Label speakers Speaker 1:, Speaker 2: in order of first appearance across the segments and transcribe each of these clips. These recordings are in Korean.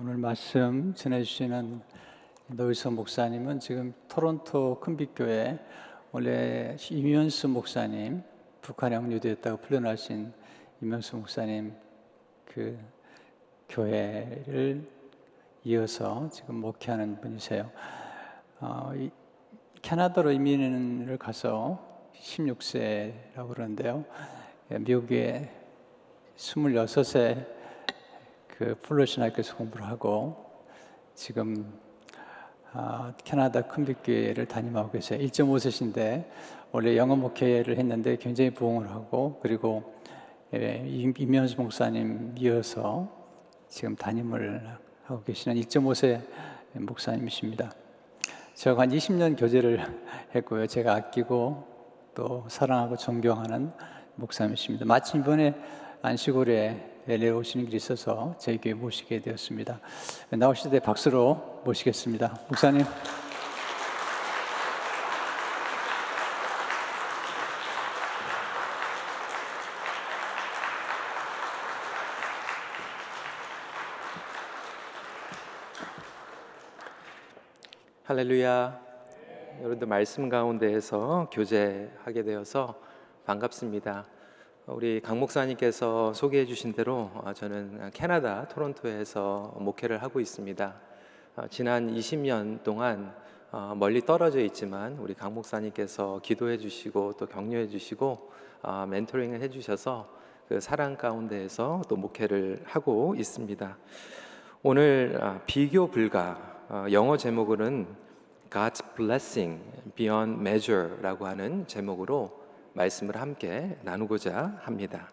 Speaker 1: 오늘 말씀 전해주시는 노일성 목사님은 지금 토론토 큰빛교회 원래 이면수 목사님, 북한에 억류되었다고 풀려나신 이면수 목사님 그 교회를 이어서 지금 목회하는 분이세요. 캐나다로 이민을 가서 16세라고 그러는데요. 미국에 26세 그 플로리다 학교에서 공부를 하고 지금 캐나다 큰빛교회를 담임하고 계세요. 1.5세신데 원래 영어 목회를 했는데 굉장히 부흥을 하고 그리고 이면수 목사님 이어서 지금 담임을 하고 계시는 1.5세 목사님이십니다. 제가 한 20년 교제를 했고요. 제가 아끼고 또 사랑하고 존경하는 목사님이십니다. 마침 이번에 안시골에 내려오시는 길이 있어서 저희 교회 모시게 되었습니다. 나오실 때 박수로 모시겠습니다. 목사님.
Speaker 2: 할렐루야. 여러분들 말씀 가운데에서 교제하게 되어서 반갑습니다. 우리 강 목사님께서 소개해 주신 대로 저는 캐나다 토론토에서 목회를 하고 있습니다. 지난 20년 동안 멀리 떨어져 있지만 우리 강 목사님께서 기도해 주시고 또 격려해 주시고 멘토링을 해 주셔서 그 사랑 가운데에서 또 목회를 하고 있습니다. 오늘 비교 불가, 영어 제목으로는 God's Blessing Beyond Measure라고 하는 제목으로 말씀을 함께 나누고자 합니다.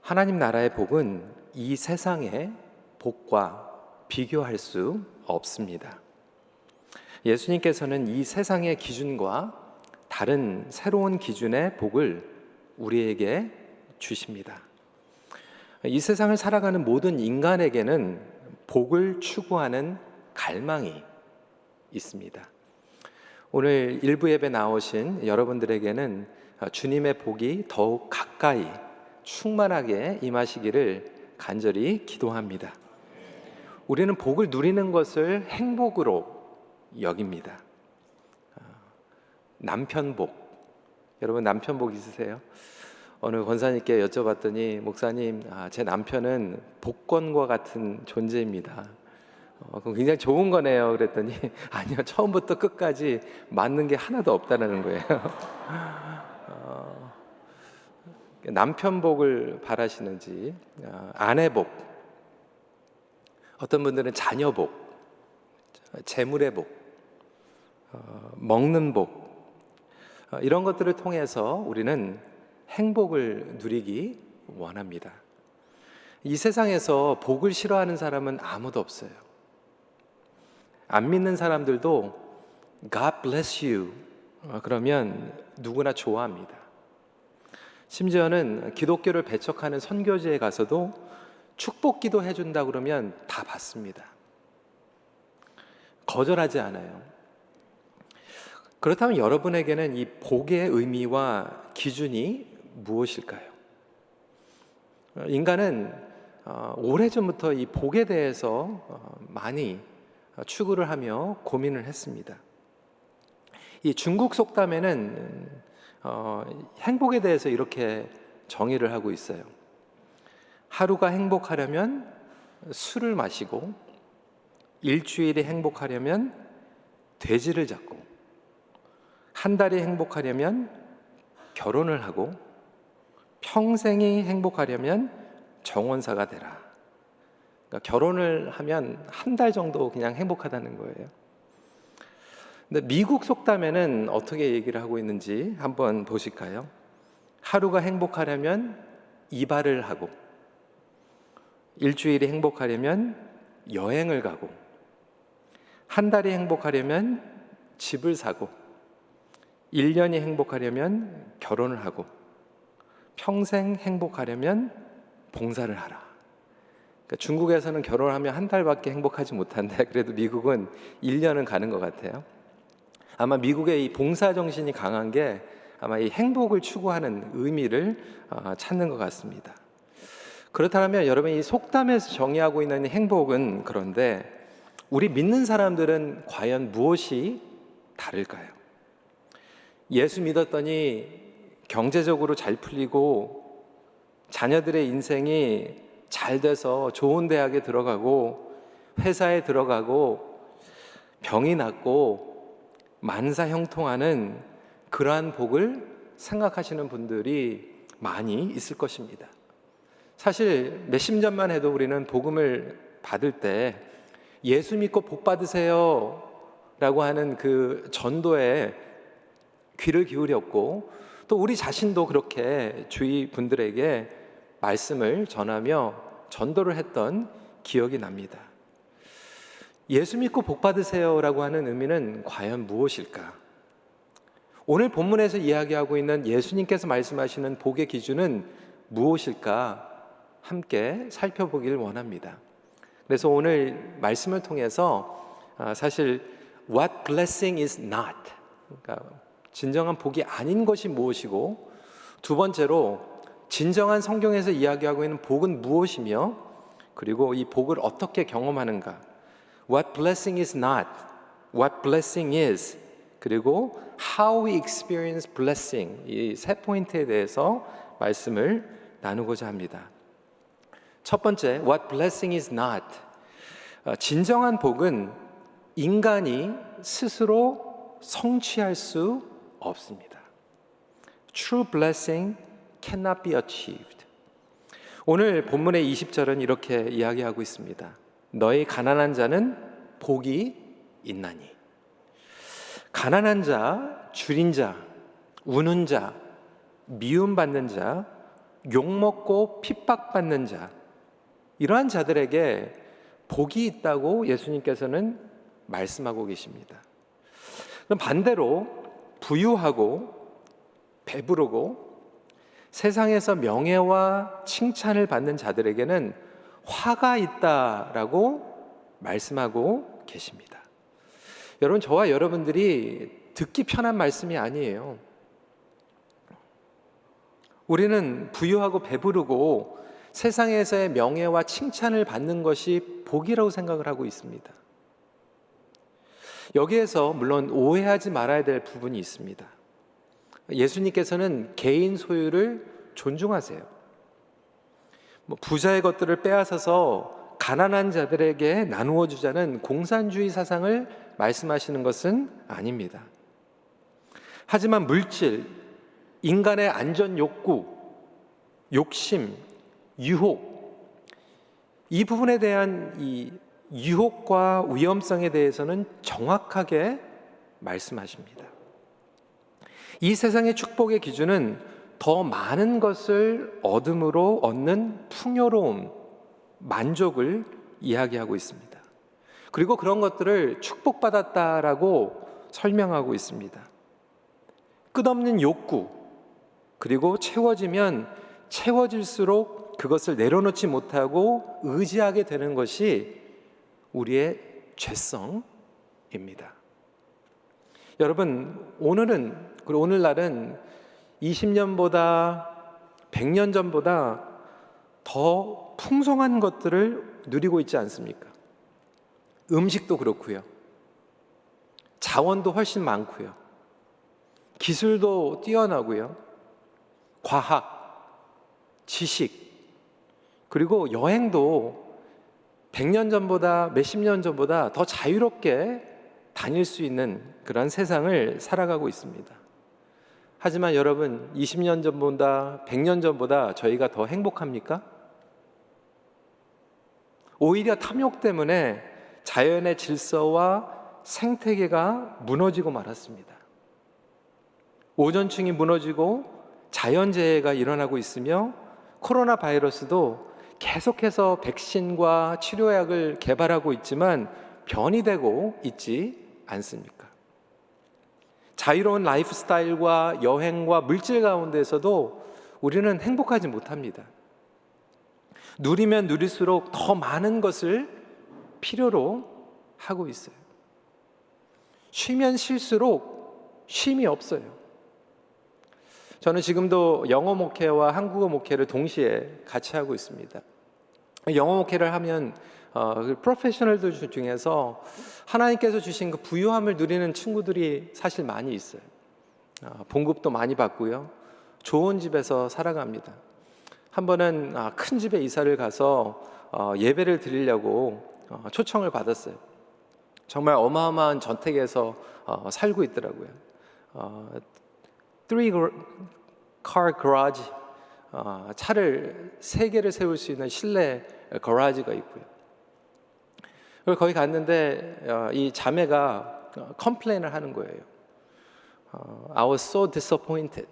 Speaker 2: 하나님 나라의 복은 이 세상의 복과 비교할 수 없습니다. 예수님께서는 이 세상의 기준과 다른 새로운 기준의 복을 우리에게 주십니다. 이 세상을 살아가는 모든 인간에게는 복을 추구하는 갈망이 있습니다. 오늘 일부 예배 나오신 여러분들에게는 주님의 복이 더욱 가까이 충만하게 임하시기를 간절히 기도합니다. 우리는 복을 누리는 것을 행복으로 여깁니다. 남편복, 여러분 남편복 있으세요? 어느 권사님께 여쭤봤더니 목사님, 제 남편은 복권과 같은 존재입니다. 그럼 굉장히 좋은 거네요. 그랬더니 아니요, 처음부터 끝까지 맞는 게 하나도 없다는 거예요. 남편복을 바라시는지, 아내복, 어떤 분들은 자녀복, 재물의 복, 먹는 복, 이런 것들을 통해서 우리는 행복을 누리기 원합니다. 이 세상에서 복을 싫어하는 사람은 아무도 없어요. 안 믿는 사람들도 God bless you 그러면 누구나 좋아합니다. 심지어는 기독교를 배척하는 선교지에 가서도 축복기도 해준다 그러면 다 받습니다. 거절하지 않아요. 그렇다면 여러분에게는 이 복의 의미와 기준이 무엇일까요? 인간은 오래전부터 이 복에 대해서 많이 추구를 하며 고민을 했습니다. 이 중국 속담에는 행복에 대해서 이렇게 정의를 하고 있어요. 하루가 행복하려면 술을 마시고, 일주일이 행복하려면 돼지를 잡고, 한 달이 행복하려면 결혼을 하고, 평생이 행복하려면 정원사가 되라. 그러니까 결혼을 하면 한 달 정도 그냥 행복하다는 거예요. 근데 미국 속담에는 어떻게 얘기를 하고 있는지 한번 보실까요? 하루가 행복하려면 이발을 하고, 일주일이 행복하려면 여행을 가고, 한 달이 행복하려면 집을 사고, 1년이 행복하려면 결혼을 하고, 평생 행복하려면 봉사를 하라. 그러니까 중국에서는 결혼하면 한 달밖에 행복하지 못한데 그래도 미국은 1년은 가는 것 같아요. 아마 미국의 이 봉사 정신이 강한 게 아마 이 행복을 추구하는 의미를 찾는 것 같습니다. 그렇다면 여러분, 이 속담에서 정의하고 있는 행복은, 그런데 우리 믿는 사람들은 과연 무엇이 다를까요? 예수 믿었더니 경제적으로 잘 풀리고 자녀들의 인생이 잘 돼서 좋은 대학에 들어가고 회사에 들어가고 병이 낫고 만사형통하는 그러한 복을 생각하시는 분들이 많이 있을 것입니다. 사실 몇십 년만 해도 우리는 복음을 받을 때 예수 믿고 복 받으세요 라고 하는 그 전도에 귀를 기울였고, 또 우리 자신도 그렇게 주위 분들에게 말씀을 전하며 전도를 했던 기억이 납니다. 예수 믿고 복 받으세요 라고 하는 의미는 과연 무엇일까? 오늘 본문에서 이야기하고 있는 예수님께서 말씀하시는 복의 기준은 무엇일까? 함께 살펴보길 원합니다. 그래서 오늘 말씀을 통해서 사실 what blessing is not, 그러니까 진정한 복이 아닌 것이 무엇이고, 두 번째로 진정한 성경에서 이야기하고 있는 복은 무엇이며, 그리고 이 복을 어떻게 경험하는가, what blessing is not, what blessing is, 그리고 how we experience blessing, 이 세 포인트에 대해서 말씀을 나누고자 합니다. 첫 번째, what blessing is not. 진정한 복은 인간이 스스로 성취할 수 없습니다. True blessing cannot be achieved. 오늘 본문의 20절은 이렇게 이야기하고 있습니다. 너희 가난한 자는 복이 있나니. 가난한 자, 줄인 자, 우는 자, 미움받는 자, 욕먹고 핍박받는 자, 이러한 자들에게 복이 있다고 예수님께서는 말씀하고 계십니다. 그럼 반대로 부유하고 배부르고 세상에서 명예와 칭찬을 받는 자들에게는 화가 있다라고 말씀하고 계십니다. 여러분, 저와 여러분들이 듣기 편한 말씀이 아니에요. 우리는 부유하고 배부르고 세상에서의 명예와 칭찬을 받는 것이 복이라고 생각을 하고 있습니다. 여기에서 물론 오해하지 말아야 될 부분이 있습니다. 예수님께서는 개인 소유를 존중하세요. 부자의 것들을 빼앗아서 가난한 자들에게 나누어 주자는 공산주의 사상을 말씀하시는 것은 아닙니다. 하지만 물질, 인간의 안전 욕구, 욕심, 유혹, 이 부분에 대한 이 유혹과 위험성에 대해서는 정확하게 말씀하십니다. 이 세상의 축복의 기준은 더 많은 것을 얻음으로 얻는 풍요로움, 만족을 이야기하고 있습니다. 그리고 그런 것들을 축복받았다라고 설명하고 있습니다. 끝없는 욕구, 그리고 채워지면 채워질수록 그것을 내려놓지 못하고 의지하게 되는 것이 우리의 죄성입니다. 여러분, 오늘날은 20년보다 100년 전보다 더 풍성한 것들을 누리고 있지 않습니까? 음식도 그렇고요. 자원도 훨씬 많고요. 기술도 뛰어나고요. 과학, 지식, 그리고 여행도 100년 전보다 몇십 년 전보다 더 자유롭게 다닐 수 있는 그런 세상을 살아가고 있습니다. 하지만 여러분, 20년 전보다 100년 전보다 저희가 더 행복합니까? 오히려 탐욕 때문에 자연의 질서와 생태계가 무너지고 말았습니다. 오존층이 무너지고 자연재해가 일어나고 있으며 코로나 바이러스도 계속해서 백신과 치료약을 개발하고 있지만 변이되고 있지 않습니까? 자유로운 라이프 스타일과 여행과 물질 가운데서도 우리는 행복하지 못합니다. 누리면 누릴수록 더 많은 것을 필요로 하고 있어요. 쉬면 쉴수록 쉼이 없어요. 저는 지금도 영어 목회와 한국어 목회를 동시에 같이 하고 있습니다. 영어 목회를 하면 프로페셔널들 중에서 하나님께서 주신 그 부유함을 누리는 친구들이 사실 많이 있어요. 봉급도 많이 받고요. 좋은 집에서 살아갑니다. 한 번은 큰 집에 이사를 가서 예배를 드리려고 초청을 받았어요. 정말 어마어마한 저택에서 살고 있더라고요. 3car garage, 차를 3개를 세울 수 있는 실내 거라지가 있고요. 그걸 거기 갔는데 이 자매가 컴플레인을 하는 거예요. I was so disappointed.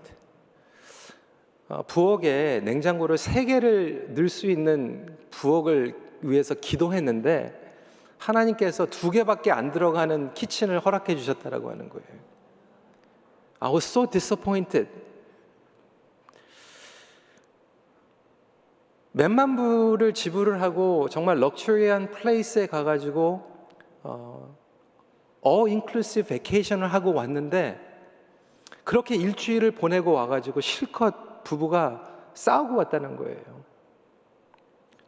Speaker 2: 부엌에 냉장고를 3개를 넣을 수 있는 부엌을 위해서 기도했는데 하나님께서 2개밖에 안 들어가는 키친을 허락해 주셨다라고 하는 거예요. I was so disappointed. 몇만 불을 지불을 하고 정말 럭셔리한 플레이스에 가가지고 all inclusive vacation을 하고 왔는데 그렇게 일주일을 보내고 와가지고 실컷 부부가 싸우고 왔다는 거예요.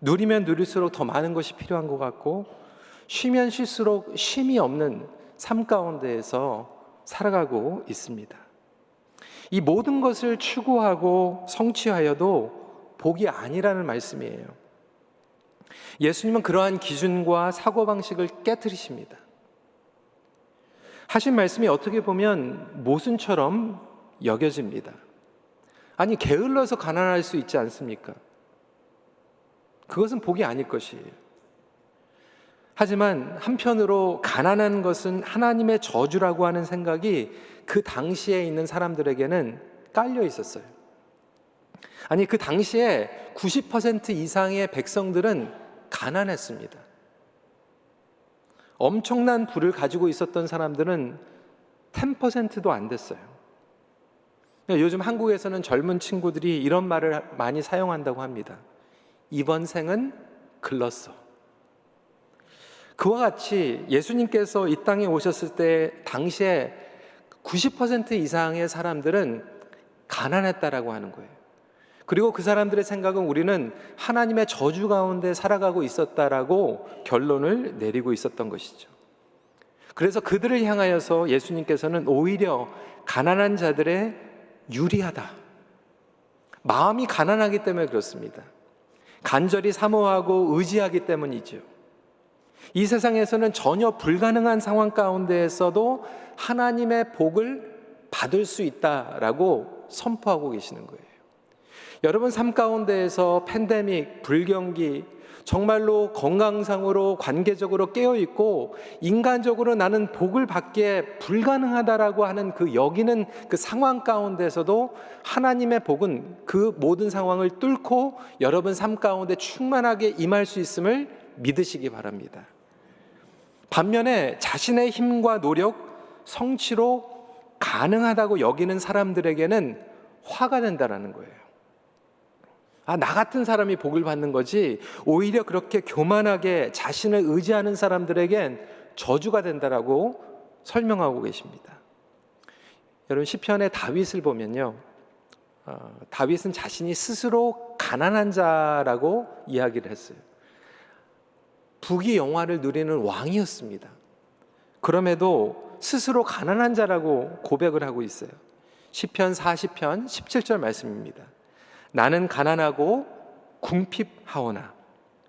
Speaker 2: 누리면 누릴수록 더 많은 것이 필요한 것 같고 쉬면 쉴수록 쉼이 없는 삶 가운데에서 살아가고 있습니다. 이 모든 것을 추구하고 성취하여도 복이 아니라는 말씀이에요. 예수님은 그러한 기준과 사고방식을 깨트리십니다. 하신 말씀이 어떻게 보면 모순처럼 여겨집니다. 아니, 게을러서 가난할 수 있지 않습니까? 그것은 복이 아닐 것이에요. 하지만 한편으로 가난한 것은 하나님의 저주라고 하는 생각이 그 당시에 있는 사람들에게는 깔려 있었어요. 아니, 그 당시에 90% 이상의 백성들은 가난했습니다. 엄청난 부를 가지고 있었던 사람들은 10%도 안 됐어요. 요즘 한국에서는 젊은 친구들이 이런 말을 많이 사용한다고 합니다. 이번 생은 글렀어. 그와 같이 예수님께서 이 땅에 오셨을 때 당시에 90% 이상의 사람들은 가난했다라고 하는 거예요. 그리고 그 사람들의 생각은 우리는 하나님의 저주 가운데 살아가고 있었다라고 결론을 내리고 있었던 것이죠. 그래서 그들을 향하여서 예수님께서는 오히려 가난한 자들의 유리하다. 마음이 가난하기 때문에 그렇습니다. 간절히 사모하고 의지하기 때문이죠. 이 세상에서는 전혀 불가능한 상황 가운데에서도 하나님의 복을 받을 수 있다라고 선포하고 계시는 거예요. 여러분 삶 가운데에서 팬데믹, 불경기, 정말로 건강상으로 관계적으로 깨어있고 인간적으로 나는 복을 받기에 불가능하다라고 하는 그 여기는 그 상황 가운데서도 하나님의 복은 그 모든 상황을 뚫고 여러분 삶 가운데 충만하게 임할 수 있음을 믿으시기 바랍니다. 반면에 자신의 힘과 노력, 성취로 가능하다고 여기는 사람들에게는 화가 된다라는 거예요. 나 같은 사람이 복을 받는 거지 오히려 그렇게 교만하게 자신을 의지하는 사람들에겐 저주가 된다라고 설명하고 계십니다. 여러분 시편의 다윗을 보면요, 다윗은 자신이 스스로 가난한 자라고 이야기를 했어요. 부귀 영화를 누리는 왕이었습니다. 그럼에도 스스로 가난한 자라고 고백을 하고 있어요. 시편 40편 17절 말씀입니다. 나는 가난하고 궁핍하오나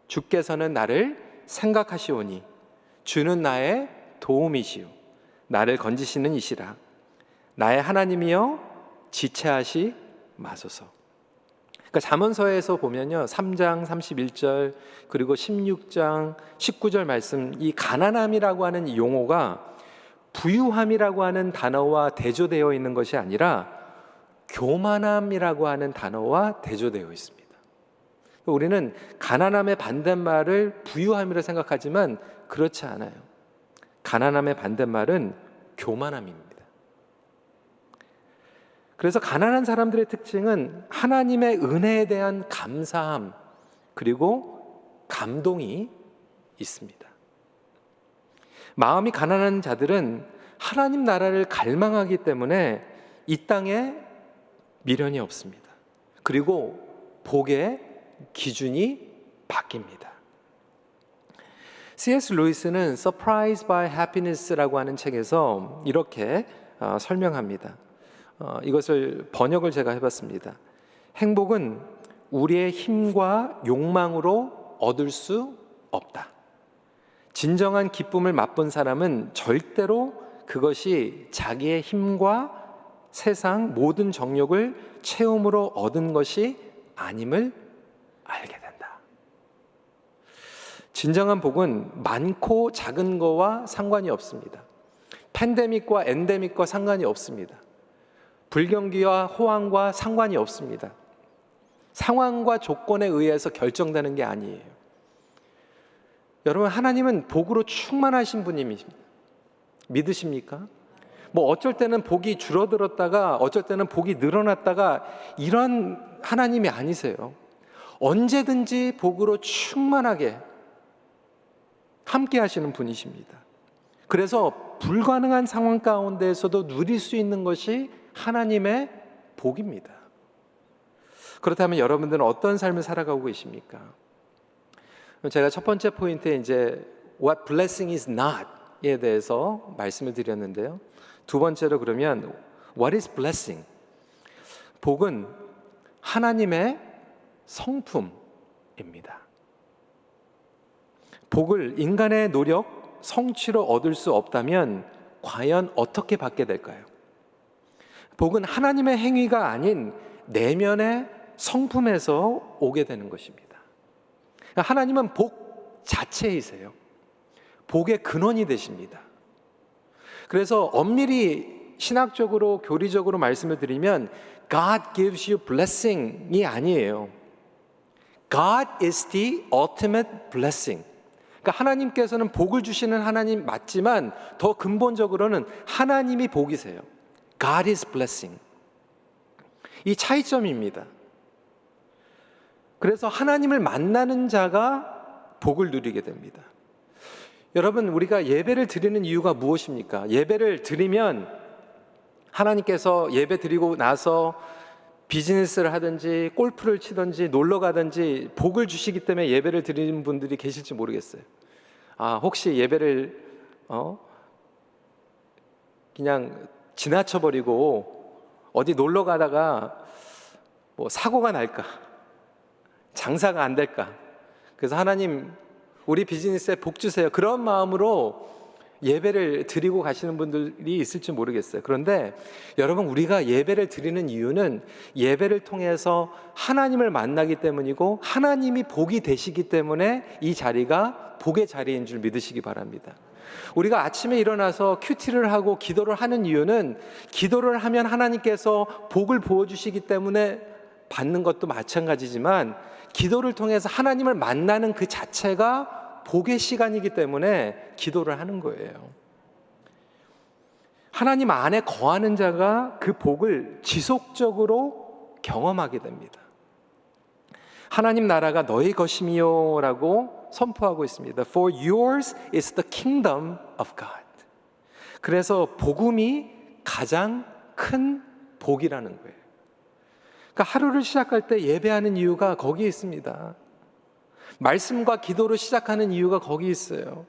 Speaker 2: 주께서는 나를 생각하시오니 주는 나의 도움이시오 나를 건지시는 이시라. 나의 하나님이여 지체하시 마소서. 그러니까 잠언서에서 보면요 3장 31절 그리고 16장 19절 말씀, 이 가난함이라고 하는 이 용어가 부유함이라고 하는 단어와 대조되어 있는 것이 아니라 교만함이라고 하는 단어와 대조되어 있습니다. 우리는 가난함의 반대말을 부유함이라 생각하지만 그렇지 않아요. 가난함의 반대말은 교만함입니다. 그래서 가난한 사람들의 특징은 하나님의 은혜에 대한 감사함 그리고 감동이 있습니다. 마음이 가난한 자들은 하나님 나라를 갈망하기 때문에 이 땅에 미련이 없습니다. 그리고 복의 기준이 바뀝니다. C.S. 루이스는 Surprised by Happiness라고 하는 책에서 이렇게 설명합니다. 이것을 번역을 제가 해봤습니다. 행복은 우리의 힘과 욕망으로 얻을 수 없다. 진정한 기쁨을 맛본 사람은 절대로 그것이 자기의 힘과 세상 모든 정욕을 체험으로 얻은 것이 아님을 알게 된다. 진정한 복은 많고 작은 거와 상관이 없습니다. 팬데믹과 엔데믹과 상관이 없습니다. 불경기와 호황과 상관이 없습니다. 상황과 조건에 의해서 결정되는 게 아니에요. 여러분, 하나님은 복으로 충만하신 분이십니다. 믿으십니까? 뭐 어쩔 때는 복이 줄어들었다가 어쩔 때는 복이 늘어났다가 이런 하나님이 아니세요. 언제든지 복으로 충만하게 함께 하시는 분이십니다. 그래서 불가능한 상황 가운데에서도 누릴 수 있는 것이 하나님의 복입니다. 그렇다면 여러분들은 어떤 삶을 살아가고 계십니까? 제가 첫 번째 포인트에 이제 What blessing is not에 대해서 말씀을 드렸는데요. 두 번째로 그러면 What is blessing? 복은 하나님의 성품입니다. 복을 인간의 노력, 성취로 얻을 수 없다면 과연 어떻게 받게 될까요? 복은 하나님의 행위가 아닌 내면의 성품에서 오게 되는 것입니다. 하나님은 복 자체이세요. 복의 근원이 되십니다. 그래서 엄밀히 신학적으로 교리적으로 말씀을 드리면 God gives you blessing이 아니에요. God is the ultimate blessing. 그러니까 하나님께서는 복을 주시는 하나님 맞지만 더 근본적으로는 하나님이 복이세요. God is blessing. 이 차이점입니다. 그래서 하나님을 만나는 자가 복을 누리게 됩니다. 여러분, 우리가 예배를 드리는 이유가 무엇입니까? 예배를 드리면 하나님께서 예배 드리고 나서 비즈니스를 하든지 골프를 치든지 놀러 가든지 복을 주시기 때문에 예배를 드리는 분들이 계실지 모르겠어요. 혹시 예배를 그냥 지나쳐버리고 어디 놀러 가다가 뭐 사고가 날까? 장사가 안 될까? 그래서 하나님 우리 비즈니스에 복 주세요. 그런 마음으로 예배를 드리고 가시는 분들이 있을지 모르겠어요. 그런데 여러분, 우리가 예배를 드리는 이유는 예배를 통해서 하나님을 만나기 때문이고 하나님이 복이 되시기 때문에 이 자리가 복의 자리인 줄 믿으시기 바랍니다. 우리가 아침에 일어나서 큐티를 하고 기도를 하는 이유는 기도를 하면 하나님께서 복을 부어주시기 때문에 받는 것도 마찬가지지만 기도를 통해서 하나님을 만나는 그 자체가 복의 시간이기 때문에 기도를 하는 거예요. 하나님 안에 거하는 자가 그 복을 지속적으로 경험하게 됩니다. 하나님 나라가 너희 것이미요 라고 선포하고 있습니다. For yours is the kingdom of God. 그래서 복음이 가장 큰 복이라는 거예요. 그러니까 하루를 시작할 때 예배하는 이유가 거기에 있습니다. 말씀과 기도로 시작하는 이유가 거기 있어요.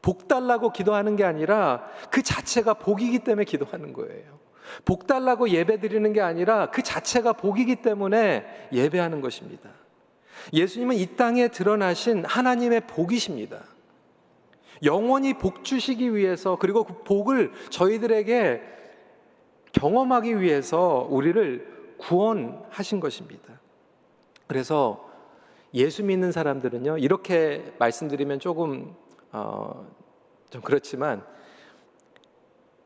Speaker 2: 복 달라고 기도하는 게 아니라 그 자체가 복이기 때문에 기도하는 거예요. 복 달라고 예배 드리는 게 아니라 그 자체가 복이기 때문에 예배하는 것입니다. 예수님은 이 땅에 드러나신 하나님의 복이십니다. 영원히 복 주시기 위해서, 그리고 그 복을 저희들에게 경험하기 위해서 우리를 구원하신 것입니다. 그래서 예수 믿는 사람들은요, 이렇게 말씀드리면 조금 좀 그렇지만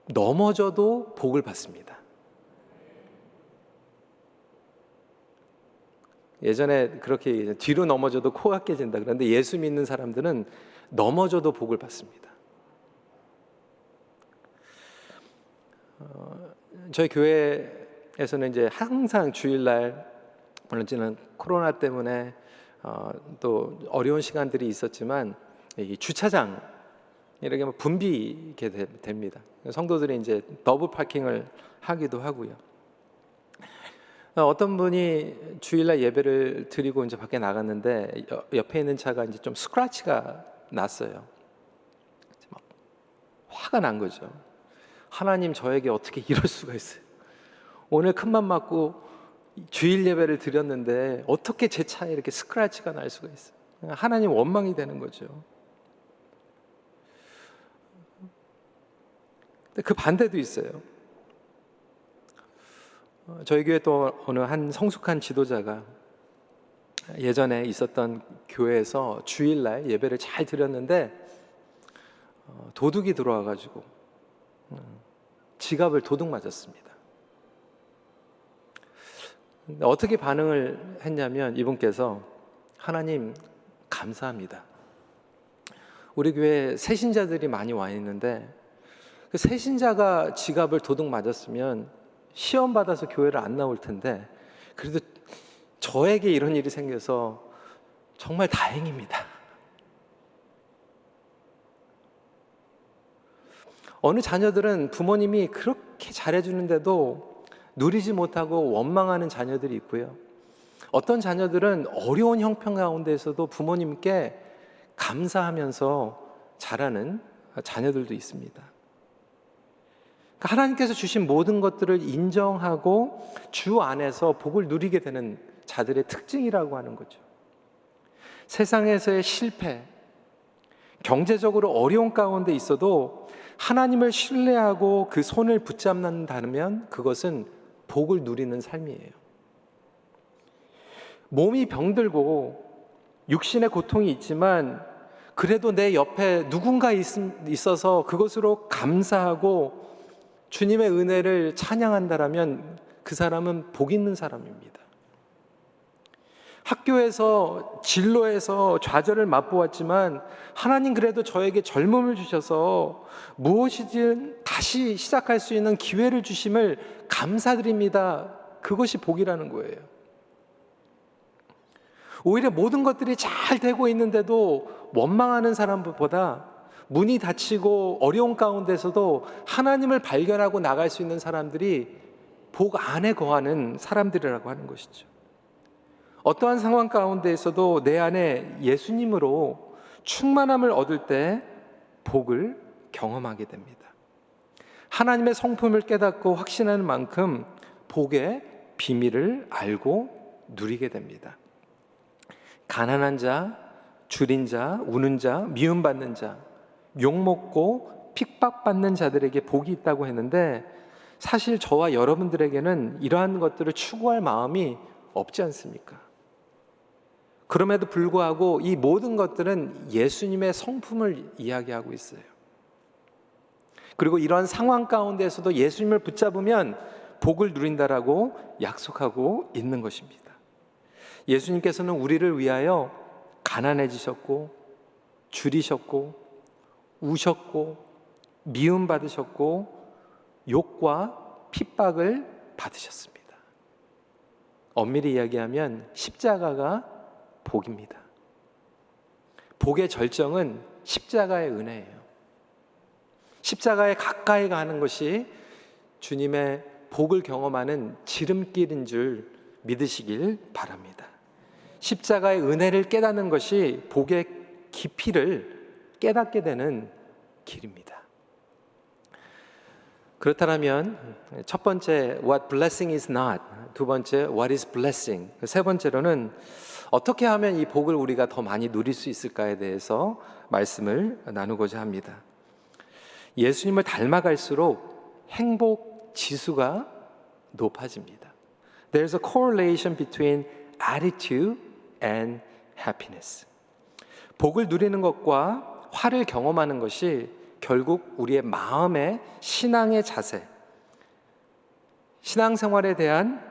Speaker 2: 넘어져도 복을 받습니다. 예전에 그렇게 뒤로 넘어져도 코가 깨진다 그런데 예수 믿는 사람들은 넘어져도 복을 받습니다. 저희 교회에서는 이제 항상 주일날, 물론 지금 코로나 때문에 또 어려운 시간들이 있었지만 이 주차장 이렇게 붐비게 됩니다. 성도들이 이제 더블 파킹을 하기도 하고요. 어떤 분이 주일날 예배를 드리고 이제 밖에 나갔는데 옆에 있는 차가 이제 좀 스크래치가 났어요. 막 화가 난 거죠. 하나님, 저에게 어떻게 이럴 수가 있어요? 오늘 큰맘 먹고 주일 예배를 드렸는데 어떻게 제 차에 이렇게 스크래치가 날 수가 있어요? 하나님 원망이 되는 거죠. 근데 그 반대도 있어요. 저희 교회 또 어느 한 성숙한 지도자가 예전에 있었던 교회에서 주일날 예배를 잘 드렸는데 도둑이 들어와가지고 지갑을 도둑 맞았습니다. 근데 어떻게 반응을 했냐면 이분께서, 하나님 감사합니다. 우리 교회에 새신자들이 많이 와 있는데 그 새신자가 지갑을 도둑 맞았으면 시험 받아서 교회를 안 나올 텐데 그래도 저에게 이런 일이 생겨서 정말 다행입니다. 어느 자녀들은 부모님이 그렇게 잘해주는데도 누리지 못하고 원망하는 자녀들이 있고요. 어떤 자녀들은 어려운 형편 가운데에서도 부모님께 감사하면서 자라는 자녀들도 있습니다. 하나님께서 주신 모든 것들을 인정하고 주 안에서 복을 누리게 되는 자들의 특징이라고 하는 거죠. 세상에서의 실패, 경제적으로 어려운 가운데 있어도 하나님을 신뢰하고 그 손을 붙잡는다면 그것은 복을 누리는 삶이에요. 몸이 병들고 육신의 고통이 있지만 그래도 내 옆에 누군가 있어서 그것으로 감사하고 주님의 은혜를 찬양한다라면 그 사람은 복 있는 사람입니다. 학교에서 진로에서 좌절을 맛보았지만 하나님 그래도 저에게 젊음을 주셔서 무엇이든 다시 시작할 수 있는 기회를 주심을 감사드립니다. 그것이 복이라는 거예요. 오히려 모든 것들이 잘 되고 있는데도 원망하는 사람보다 문이 닫히고 어려운 가운데서도 하나님을 발견하고 나갈 수 있는 사람들이 복 안에 거하는 사람들이라고 하는 것이죠. 어떠한 상황 가운데에서도 내 안에 예수님으로 충만함을 얻을 때 복을 경험하게 됩니다. 하나님의 성품을 깨닫고 확신하는 만큼 복의 비밀을 알고 누리게 됩니다. 가난한 자, 줄인 자, 우는 자, 미움받는 자, 욕먹고 핍박받는 자들에게 복이 있다고 했는데 사실 저와 여러분들에게는 이러한 것들을 추구할 마음이 없지 않습니까? 그럼에도 불구하고 이 모든 것들은 예수님의 성품을 이야기하고 있어요. 그리고 이러한 상황 가운데에서도 예수님을 붙잡으면 복을 누린다라고 약속하고 있는 것입니다. 예수님께서는 우리를 위하여 가난해지셨고 줄이셨고 우셨고 미움받으셨고 욕과 핍박을 받으셨습니다. 엄밀히 이야기하면 십자가가 복입니다. 복의 절정은 십자가의 은혜예요. 십자가에 가까이 가는 것이 주님의 복을 경험하는 지름길인 줄 믿으시길 바랍니다. 십자가의 은혜를 깨닫는 것이 복의 깊이를 깨닫게 되는 길입니다. 그렇다면 첫 번째 What blessing is not, 두 번째 What is blessing, 세 번째로는 어떻게 하면 이 복을 우리가 더 많이 누릴 수 있을까에 대해서 말씀을 나누고자 합니다. 예수님을 닮아갈수록 행복 지수가 높아집니다. There's a correlation between attitude and happiness. 복을 누리는 것과 화를 경험하는 것이 결국 우리의 마음의 신앙의 자세, 신앙생활에 대한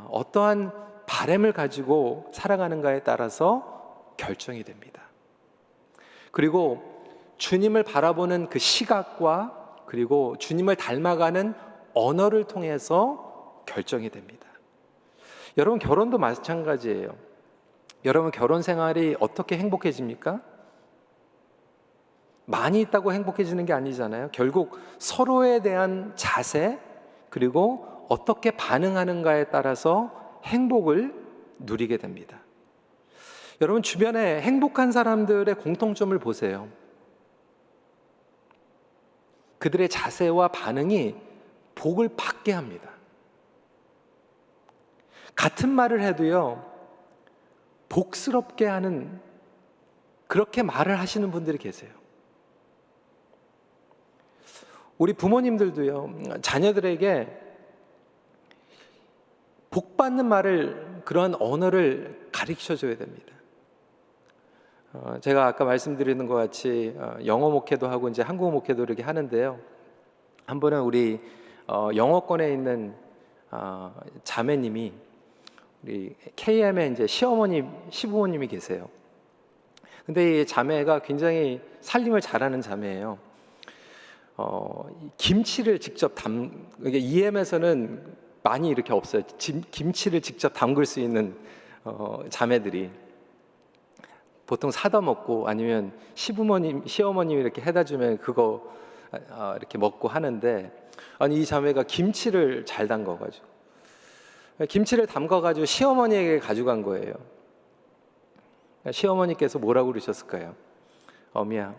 Speaker 2: 어떠한 바램을 가지고 살아가는가에 따라서 결정이 됩니다. 그리고 주님을 바라보는 그 시각과 그리고 주님을 닮아가는 언어를 통해서 결정이 됩니다. 여러분, 결혼도 마찬가지예요. 여러분, 결혼 생활이 어떻게 행복해집니까? 많이 있다고 행복해지는 게 아니잖아요. 결국 서로에 대한 자세 그리고 어떻게 반응하는가에 따라서 행복을 누리게 됩니다. 여러분 주변에 행복한 사람들의 공통점을 보세요. 그들의 자세와 반응이 복을 받게 합니다. 같은 말을 해도요, 복스럽게 하는, 그렇게 말을 하시는 분들이 계세요. 우리 부모님들도요, 자녀들에게 복 받는 말을, 그런 언어를 가르쳐 줘야 됩니다. 제가 아까 말씀드리는 것 같이 영어 목회도 하고 이제 한국어 목회도 이렇게 하는데요. 한 번은 우리 영어권에 있는 자매님이 우리 KM에 이제 시부모님이 계세요. 근데 이 자매가 굉장히 살림을 잘하는 자매예요. 김치를 직접 이게 EM에서는 많이 이렇게 없어요. 김치를 직접 담글 수 있는 자매들이 보통 사다 먹고 아니면 시어머님이 이렇게 해다 주면 그거 이렇게 먹고 하는데, 아니 이 자매가 김치를 잘 담가가지고 시어머니에게 가져간 거예요. 시어머니께서 뭐라고 그러셨을까요? 어미야,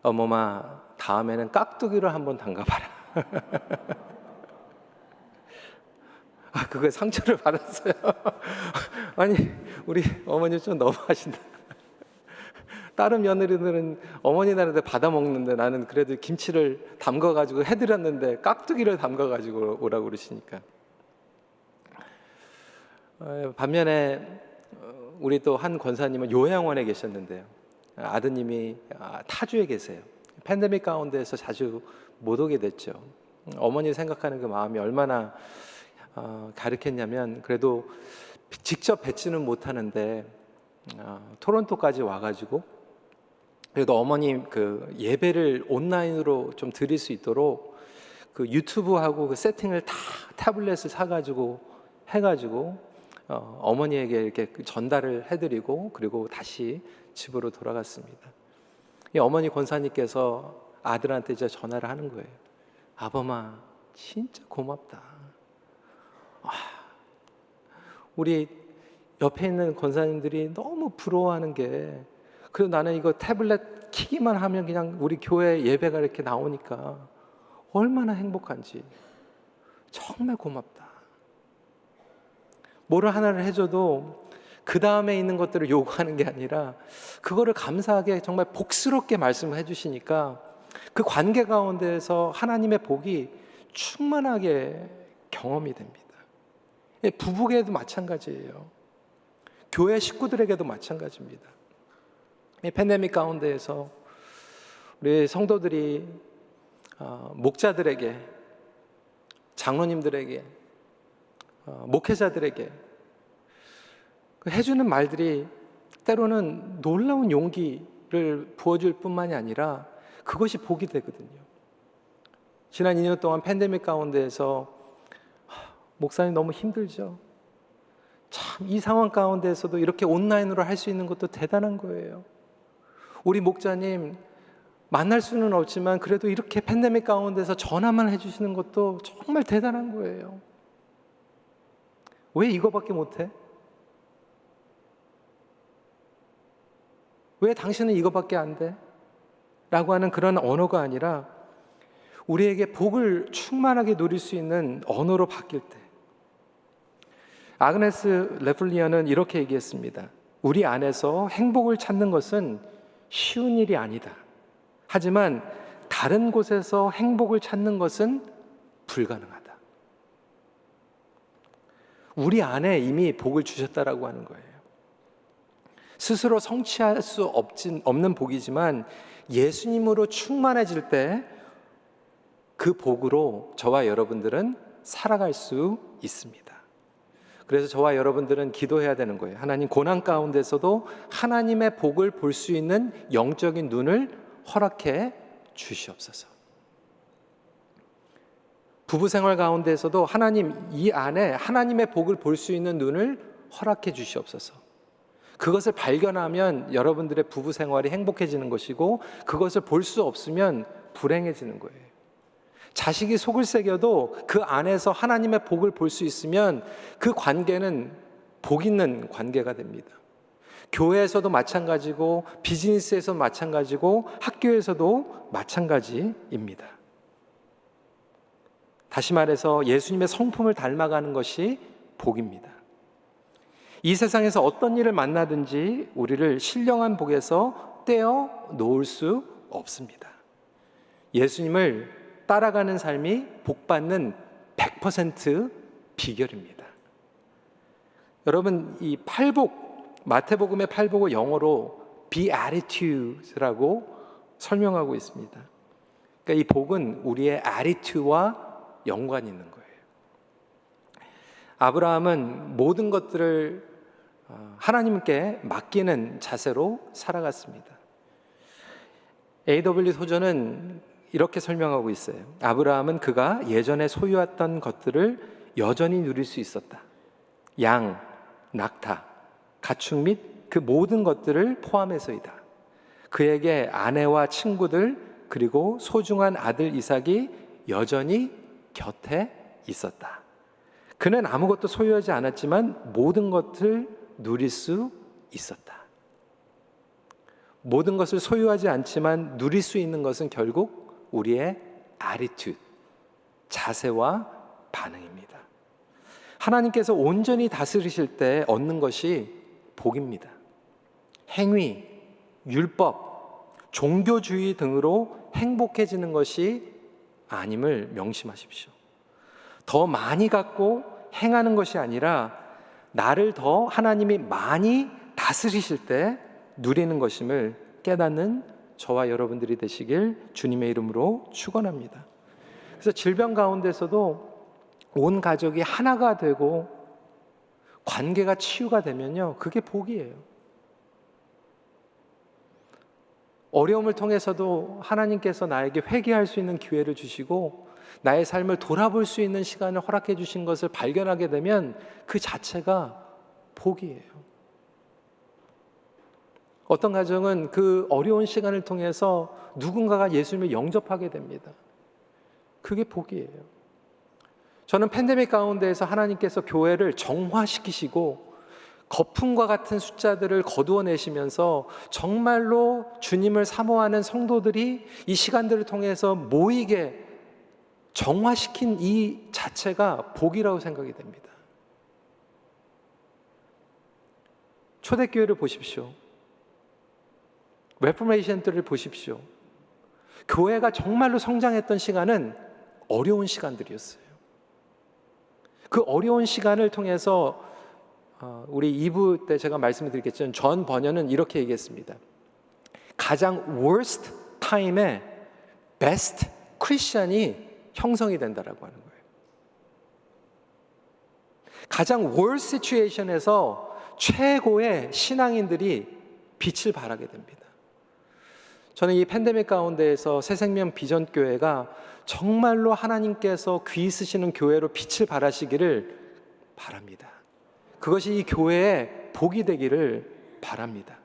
Speaker 2: 어머마 다음에는 깍두기를 한번 담가봐라. 그거에 상처를 받았어요. 아니 우리 어머니 좀 너무하신다. 다른 며느리들은 어머니 나는데 받아 먹는데 나는 그래도 김치를 담가가지고 해드렸는데 깍두기를 담가가지고 오라고 그러시니까. 반면에 우리 또 한 권사님은 요양원에 계셨는데요, 아드님이 타주에 계세요. 팬데믹 가운데에서 자주 못 오게 됐죠. 어머니 생각하는 그 마음이 얼마나 가득했냐면, 그래도 직접 뵙지는 못하는데 토론토까지 와가지고 그래도 어머님 그 예배를 온라인으로 좀 드릴 수 있도록 그 유튜브하고 그 세팅을 다 태블릿을 사가지고 해가지고 어머니에게 이렇게 전달을 해드리고 그리고 다시 집으로 돌아갔습니다. 이 어머니 권사님께서 아들한테 이제 전화를 하는 거예요. 아범아 진짜 고맙다. 우리 옆에 있는 권사님들이 너무 부러워하는 게, 그래도 나는 이거 태블릿 키기만 하면 그냥 우리 교회 예배가 이렇게 나오니까 얼마나 행복한지 정말 고맙다. 뭐를 하나를 해줘도 그 다음에 있는 것들을 요구하는 게 아니라 그거를 감사하게 정말 복스럽게 말씀을 해주시니까 그 관계 가운데에서 하나님의 복이 충만하게 경험이 됩니다. 부부에게도 마찬가지예요. 교회 식구들에게도 마찬가지입니다. 이 팬데믹 가운데에서 우리 성도들이 목자들에게, 장로님들에게, 목회자들에게 해주는 말들이 때로는 놀라운 용기를 부어줄 뿐만이 아니라 그것이 복이 되거든요. 지난 2년 동안 팬데믹 가운데에서 목사님 너무 힘들죠. 참 이 상황 가운데에서도 이렇게 온라인으로 할 수 있는 것도 대단한 거예요. 우리 목자님 만날 수는 없지만 그래도 이렇게 팬데믹 가운데서 전화만 해주시는 것도 정말 대단한 거예요. 왜 이거밖에 못해? 왜 당신은 이거밖에 안 돼? 라고 하는 그런 언어가 아니라 우리에게 복을 충만하게 누릴 수 있는 언어로 바뀔 때, 아그네스 레플리어는 이렇게 얘기했습니다. 우리 안에서 행복을 찾는 것은 쉬운 일이 아니다. 하지만 다른 곳에서 행복을 찾는 것은 불가능하다. 우리 안에 이미 복을 주셨다라고 하는 거예요. 스스로 성취할 수 없는 복이지만 예수님으로 충만해질 때 그 복으로 저와 여러분들은 살아갈 수 있습니다. 그래서 저와 여러분들은 기도해야 되는 거예요. 하나님, 고난 가운데서도 하나님의 복을 볼 수 있는 영적인 눈을 허락해 주시옵소서. 부부 생활 가운데서도 하나님, 이 안에 하나님의 복을 볼 수 있는 눈을 허락해 주시옵소서. 그것을 발견하면 여러분들의 부부 생활이 행복해지는 것이고, 그것을 볼 수 없으면 불행해지는 거예요. 자식이 속을 새겨도 그 안에서 하나님의 복을 볼 수 있으면 그 관계는 복 있는 관계가 됩니다. 교회에서도 마찬가지고 비즈니스에서도 마찬가지고 학교에서도 마찬가지입니다. 다시 말해서 예수님의 성품을 닮아가는 것이 복입니다. 이 세상에서 어떤 일을 만나든지 우리를 신령한 복에서 떼어 놓을 수 없습니다. 예수님을 따라가는 삶이 복받는 100% 비결입니다. 여러분, 이 팔복, 마태복음의 팔복을 영어로 Beatitudes라고 설명하고 있습니다. 그러니까 이 복은 우리의 attitude와 연관이 있는 거예요. 아브라함은 모든 것들을 하나님께 맡기는 자세로 살아갔습니다. A.W. 토저는 이렇게 설명하고 있어요. 아브라함은 그가 예전에 소유했던 것들을 여전히 누릴 수 있었다. 양, 낙타, 가축 및 그 모든 것들을 포함해서이다. 그에게 아내와 친구들 그리고 소중한 아들 이삭이 여전히 곁에 있었다. 그는 아무것도 소유하지 않았지만 모든 것을 누릴 수 있었다. 모든 것을 소유하지 않지만 누릴 수 있는 것은 결국 우리의 attitude, 자세와 반응입니다. 하나님께서 온전히 다스리실 때 얻는 것이 복입니다. 행위, 율법, 종교주의 등으로 행복해지는 것이 아님을 명심하십시오. 더 많이 갖고 행하는 것이 아니라 나를 더 하나님이 많이 다스리실 때 누리는 것임을 깨닫는 저와 여러분들이 되시길 주님의 이름으로 축원합니다. 그래서 질병 가운데서도 온 가족이 하나가 되고 관계가 치유가 되면요, 그게 복이에요. 어려움을 통해서도 하나님께서 나에게 회개할 수 있는 기회를 주시고 나의 삶을 돌아볼 수 있는 시간을 허락해 주신 것을 발견하게 되면 그 자체가 복이에요. 어떤 가정은 그 어려운 시간을 통해서 누군가가 예수님을 영접하게 됩니다. 그게 복이에요. 저는 팬데믹 가운데에서 하나님께서 교회를 정화시키시고 거품과 같은 숫자들을 거두어내시면서 정말로 주님을 사모하는 성도들이 이 시간들을 통해서 모이게 정화시킨 이 자체가 복이라고 생각이 됩니다. 초대교회를 보십시오. 레포메이션들을 보십시오. 교회가 정말로 성장했던 시간은 어려운 시간들이었어요. 그 어려운 시간을 통해서 우리 2부 때 제가 말씀을 드리겠지만 존 버녀는 이렇게 얘기했습니다. 가장 worst time에 best 크리스천이 형성이 된다라고 하는 거예요. 가장 worst situation에서 최고의 신앙인들이 빛을 발하게 됩니다. 저는 이 팬데믹 가운데에서 새생명 비전교회가 정말로 하나님께서 귀 쓰시는 교회로 빛을 발하시기를 바랍니다. 그것이 이 교회의 복이 되기를 바랍니다.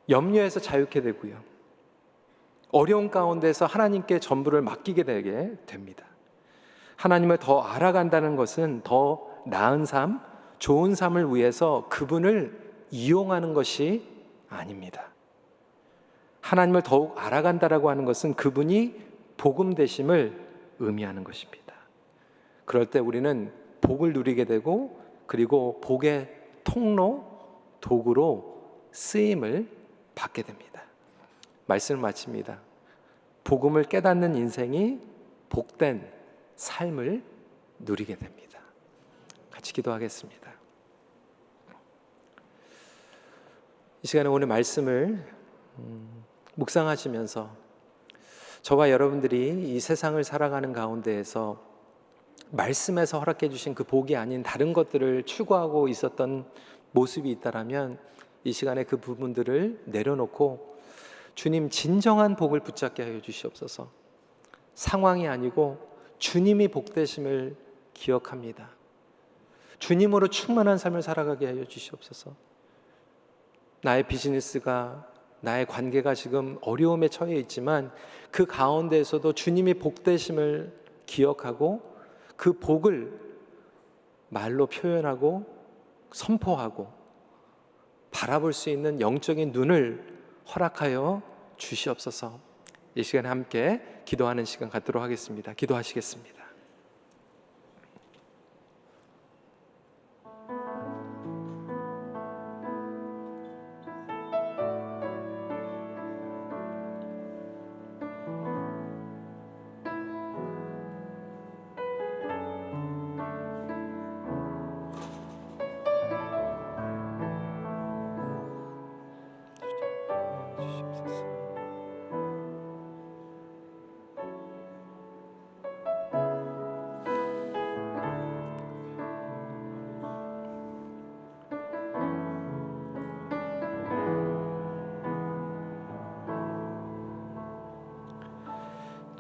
Speaker 2: 염려에서 자유케 되고요. 어려운 가운데서 하나님께 전부를 맡기게 되게 됩니다. 하나님을 더 알아간다는 것은 더 나은 삶, 좋은 삶을 위해서 그분을 이용하는 것이 아닙니다. 하나님을 더욱 알아간다라고 하는 것은 그분이 복음 되심을 의미하는 것입니다. 그럴 때 우리는 복을 누리게 되고 그리고 복의 통로, 도구로 쓰임을 받게 됩니다. 말씀을 마칩니다. 복음을 깨닫는 인생이 복된 삶을 누리게 됩니다. 같이 기도하겠습니다. 이 시간에 오늘 말씀을 묵상하시면서 저와 여러분들이 이 세상을 살아가는 가운데에서 말씀에서 허락해 주신 그 복이 아닌 다른 것들을 추구하고 있었던 모습이 있다라면 이 시간에 그 부분들을 내려놓고 주님 진정한 복을 붙잡게 하여 주시옵소서. 상황이 아니고 주님이 복되심을 기억합니다. 주님으로 충만한 삶을 살아가게 하여 주시옵소서. 나의 비즈니스가 나의 관계가 지금 어려움에 처해 있지만 그 가운데에서도 주님이 복되심을 기억하고 그 복을 말로 표현하고 선포하고 바라볼 수 있는 영적인 눈을 허락하여 주시옵소서. 이 시간에 함께 기도하는 시간 갖도록 하겠습니다. 기도하시겠습니다.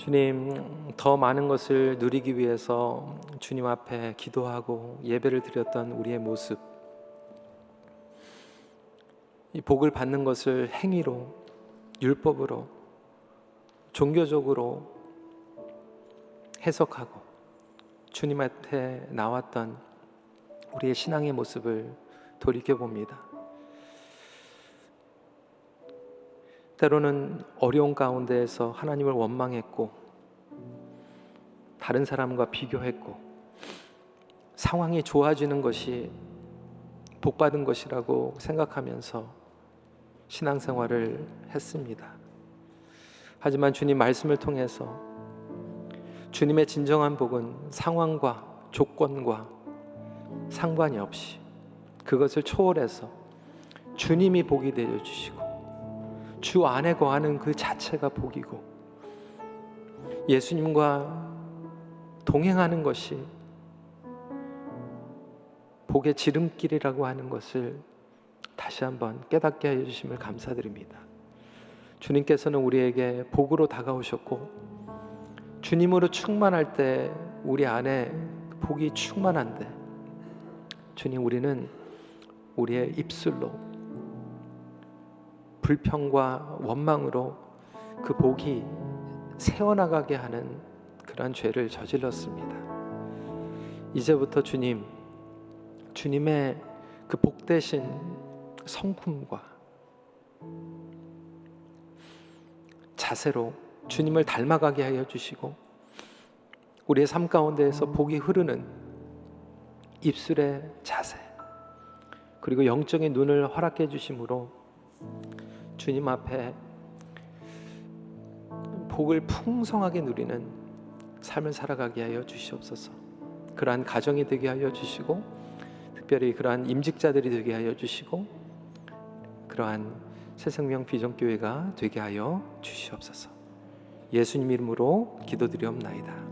Speaker 2: 주님, 더 많은 것을 누리기 위해서 주님 앞에 기도하고 예배를 드렸던 우리의 모습, 이 복을 받는 것을 행위로, 율법으로, 종교적으로 해석하고 주님 앞에 나왔던 우리의 신앙의 모습을 돌이켜봅니다. 때로는 어려운 가운데에서 하나님을 원망했고 다른 사람과 비교했고 상황이 좋아지는 것이 복받은 것이라고 생각하면서 신앙생활을 했습니다. 하지만 주님 말씀을 통해서 주님의 진정한 복은 상황과 조건과 상관이 없이 그것을 초월해서 주님이 복이 되어 주시고 주 안에 거하는 그 자체가 복이고 예수님과 동행하는 것이 복의 지름길이라고 하는 것을 다시 한번 깨닫게 하여 주심을 감사드립니다. 주님께서는 우리에게 복으로 다가오셨고 주님으로 충만할 때 우리 안에 복이 충만한데 주님, 우리는 우리의 입술로 불평과 원망으로 그 복이 새어나가게 하는 그러한 죄를 저질렀습니다. 이제부터 주님의 그 복되신 성품과 자세로 주님을 닮아가게 하여 주시고 우리의 삶 가운데에서 복이 흐르는 입술의 자세 그리고 영적인 눈을 허락해 주심으로 주님 앞에 복을 풍성하게 누리는 삶을 살아가게 하여 주시옵소서. 그러한 가정이 되게 하여 주시고 특별히 그러한 임직자들이 되게 하여 주시고 그러한 새생명 비전교회가 되게 하여 주시옵소서. 예수님 이름으로 기도드리옵나이다.